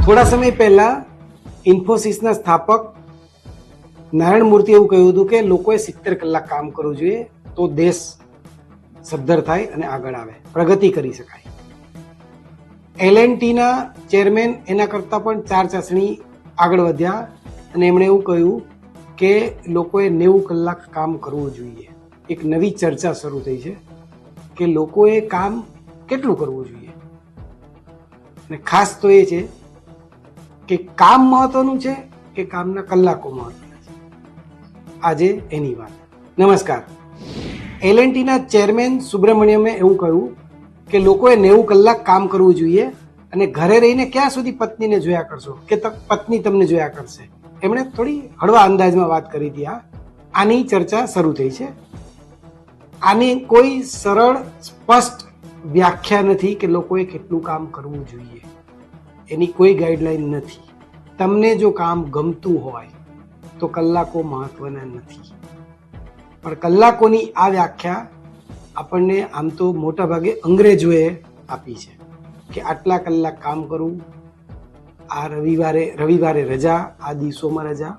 થોડા સમય પહેલા ઇન્ફોસિસના સ્થાપક નારાયણ મૂર્તિ એવું કહ્યું હતું કે લોકોએ 70 કલાક કામ કરવું જોઈએ તો દેશ સદ્ધર થાય અને આગળ આવે, પ્રગતિ કરી શકાય. L&Tના ચેરમેન એના કરતાં પણ 4 ચાસણી આગળ વધ્યા અને એમણે એવું કહ્યું કે લોકોએ 90 કલાક કામ કરવું જોઈએ. એક નવી ચર્ચા શરૂ થઈ છે કે લોકોએ કામ કેટલું કરવું જોઈએ, અને ખાસ તો એ છે કે કામ મહત્વનું છે કે કામના કલાકો મહત્વના છે. આજે એની વાત. નમસ્કાર. L&Tના ચેરમેન સુબ્રમણ્યમે એવું કહ્યું કે લોકોએ 90 કલાક કામ કરવું જોઈએ અને ઘરે રહીને ક્યાં સુધી પત્નીને જોયા કરશો કે પત્ની તમને જોયા કરશે. એમણે થોડી હળવા અંદાજમાં વાત કરી હતી. આની ચર્ચા શરૂ થઈ છે. આની કોઈ સરળ સ્પષ્ટ વ્યાખ્યા નથી કે લોકોએ કેટલું કામ કરવું જોઈએ. એની કોઈ ગાઈડલાઈન નથી. તમને જો કામ ગમતું હોય તો કલાકો મહત્વના નથી, પણ કલાકોની આ વ્યાખ્યા આપણને આમ તો મોટા ભાગે અંગ્રેજોએ આપી છે કે આટલા કલાક કામ કરવું, આ રવિવારે રજા, આ દિવસોમાં રજા.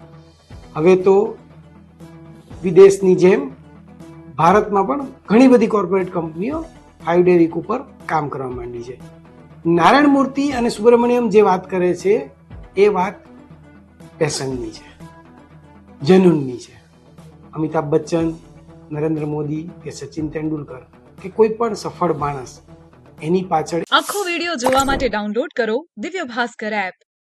હવે તો વિદેશની જેમ ભારતમાં પણ ઘણી બધી કોર્પોરેટ કંપનીઓ 5 ડે વીક ઉપર કામ કરવા માંડી છે. નારાયણ મૂર્તિ અને સુબ્રમણ્યમ જે વાત કરે છે એ વાત પેશનની છે, જનૂનની છે. અમિતાભ બચ્ચન, નરેન્દ્ર મોદી કે સચિન તેંડુલકર કે કોઈ પણ સફળ માણસ એની પાછળ આખો વિડિયો જોવા માટે ડાઉનલોડ કરો દિવ્ય ભાસ્કર એપ.